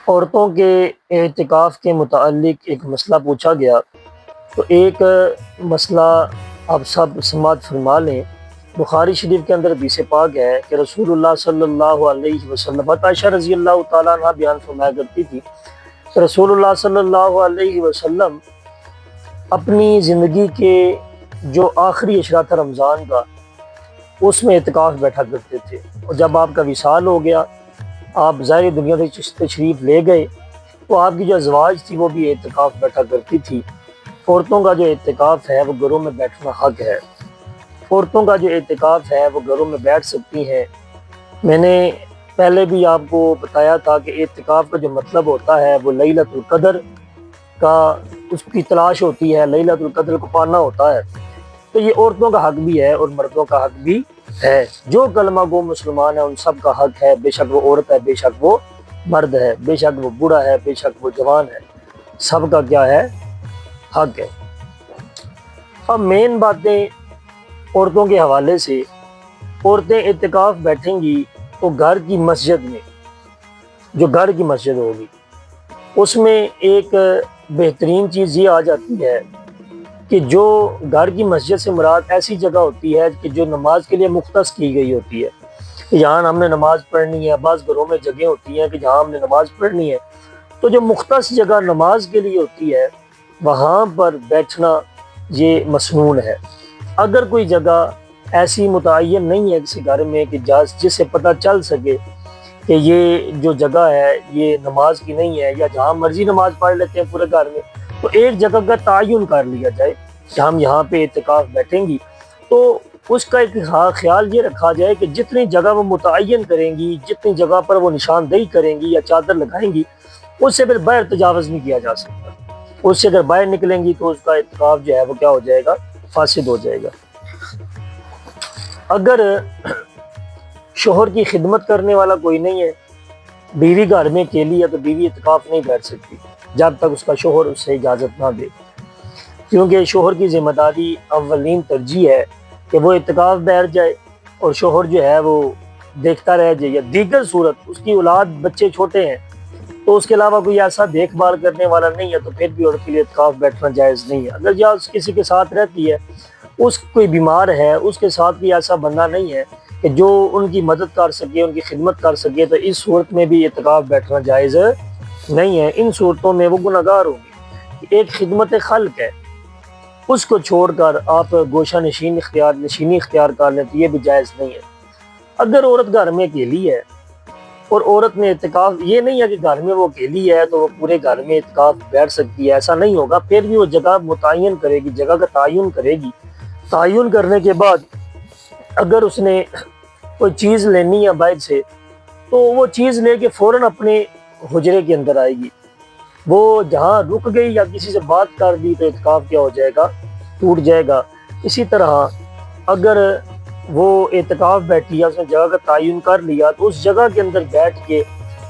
عورتوں کے اعتکاف کے متعلق ایک مسئلہ پوچھا گیا، تو ایک مسئلہ آپ سب سماعت فرما لیں۔ بخاری شریف کے اندر حدیث پاک ہے کہ رسول اللہ صلی اللہ علیہ وسلم، عائشہ رضی اللہ تعالیٰ عنہ بیان فرمایا کرتی تھی کہ رسول اللہ صلی اللہ علیہ وسلم اپنی زندگی کے جو آخری عشرہ تھا رمضان کا، اس میں اعتکاف بیٹھا کرتے تھے، اور جب آپ کا وصال ہو گیا، آپ ظاہر دنیا سے تشریف لے گئے، تو آپ کی جو ازواج تھی وہ بھی اعتکاف بیٹھا کرتی تھی۔ عورتوں کا جو اعتکاف ہے وہ گھروں میں بیٹھنا حق ہے، عورتوں کا جو اعتکاف ہے وہ گھروں میں بیٹھ سکتی ہیں۔ میں نے پہلے بھی آپ کو بتایا تھا کہ اعتکاف کا جو مطلب ہوتا ہے وہ لیلۃ القدر کا، اس کی تلاش ہوتی ہے، لیلۃ القدر کو پانا ہوتا ہے۔ تو یہ عورتوں کا حق بھی ہے اور مردوں کا حق بھی ہے۔ جو کلمہ گو مسلمان ہے ان سب کا حق ہے، بے شک وہ عورت ہے، بے شک وہ مرد ہے، بے شک وہ بوڑھا ہے، بے شک وہ جوان ہے، سب کا کیا ہے؟ حق ہے۔ اب مین باتیں عورتوں کے حوالے سے، عورتیں اعتکاف بیٹھیں گی تو گھر کی مسجد میں، جو گھر کی مسجد ہوگی اس میں ایک بہترین چیز یہ آ جاتی ہے کہ جو گھر کی مسجد سے مراد ایسی جگہ ہوتی ہے کہ جو نماز کے لیے مختص کی گئی ہوتی ہے، کہ جہاں ہم نے نماز پڑھنی ہے۔ بعض گھروں میں جگہ ہوتی ہیں کہ جہاں ہم نے نماز پڑھنی ہے، تو جو مختص جگہ نماز کے لیے ہوتی ہے وہاں پر بیٹھنا یہ مسنون ہے۔ اگر کوئی جگہ ایسی متعین نہیں ہے کسی گھر میں کہ جس سے پتہ چل سکے کہ یہ جو جگہ ہے یہ نماز کی نہیں ہے، یا جہاں مرضی نماز پڑھ لیتے ہیں پورے گھر میں، تو ایک جگہ کا تعین کر لیا جائے کہ ہم یہاں پہ اعتکاف بیٹھیں گی، تو اس کا ایک خیال یہ رکھا جائے کہ جتنی جگہ وہ متعین کریں گی، جتنی جگہ پر وہ نشاندہی کریں گی یا چادر لگائیں گی، اس سے پھر باہر تجاوز نہیں کیا جا سکتا۔ اس سے اگر باہر نکلیں گی تو اس کا اعتکاف جو ہے وہ کیا ہو جائے گا؟ فاسد ہو جائے گا۔ اگر شوہر کی خدمت کرنے والا کوئی نہیں ہے، بیوی گھر میں اکیلی ہے، تو بیوی اعتکاف نہیں بیٹھ سکتی جب تک اس کا شوہر اس سے اجازت نہ دے، کیونکہ شوہر کی ذمہ داری اولین ترجیح ہے کہ وہ اعتکاف بیٹھ جائے، اور شوہر جو ہے وہ دیکھتا رہ جائے، یا دیگر صورت اس کی اولاد بچے چھوٹے ہیں تو اس کے علاوہ کوئی ایسا دیکھ بھال کرنے والا نہیں ہے، تو پھر بھی عورت کے لیے اعتکاف بیٹھنا جائز نہیں ہے۔ اگر یا کسی کے ساتھ رہتی ہے، اس کوئی بیمار ہے، اس کے ساتھ کوئی ایسا بندہ نہیں ہے کہ جو ان کی مدد کر سکے، ان کی خدمت کر سکے، تو اس صورت میں بھی اعتکاف بیٹھنا جائز نہیں ہے۔ ان صورتوں میں وہ گناہگار ہوگی۔ ایک خدمت خلق ہے، اس کو چھوڑ کر آپ گوشہ نشینی اختیار کر لیں تو یہ بھی جائز نہیں ہے۔ اگر عورت گھر میں اکیلی ہے اور عورت نے اعتکاف، یہ نہیں ہے کہ گھر میں وہ اکیلی ہے تو وہ پورے گھر میں اعتکاف بیٹھ سکتی ہے، ایسا نہیں ہوگا۔ پھر بھی وہ جگہ متعین کرے گی، جگہ کا تعین کرے گی۔ تعین کرنے کے بعد اگر اس نے کوئی چیز لینی ہے باہر سے، تو وہ چیز لے کے فوراً اپنے حجرے کے اندر آئے گی۔ وہ جہاں رک گئی یا کسی سے بات کر دی تو اعتکاف کیا ہو جائے گا؟ ٹوٹ جائے گا۔ اسی طرح اگر وہ اعتکاف بیٹھی ہے، اس نے جگہ کا تعین کر لیا، تو اس جگہ کے اندر بیٹھ کے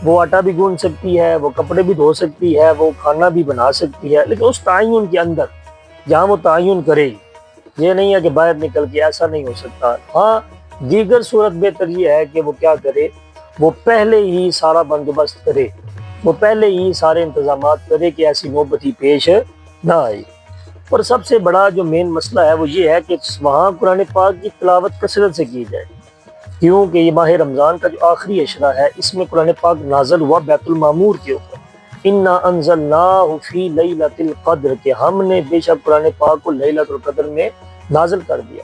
وہ آٹا بھی گوندھ سکتی ہے، وہ کپڑے بھی دھو سکتی ہے، وہ کھانا بھی بنا سکتی ہے، لیکن اس تعین کے اندر جہاں وہ تعین کرے، یہ نہیں ہے کہ باہر نکل کے، ایسا نہیں ہو سکتا۔ ہاں دیگر صورت بہتر یہ ہے کہ وہ کیا کرے، وہ پہلے ہی سارا بندوبست کرے، وہ پہلے ہی سارے انتظامات کرے کہ ایسی نوبت ہی پیش نہ آئے۔ اور سب سے بڑا جو مین مسئلہ ہے وہ یہ ہے کہ وہاں قرآن پاک کی تلاوت کثرت سے کی جائے، کیونکہ یہ ماہ رمضان کا جو آخری عشرہ ہے اس میں قرآن پاک نازل ہوا بیت المعمور کے اوپر۔ انا انزلناہ فی لیلۃ القدر، کہ ہم نے بے شک قرآن پاک کو لیلۃ القدر میں نازل کر دیا۔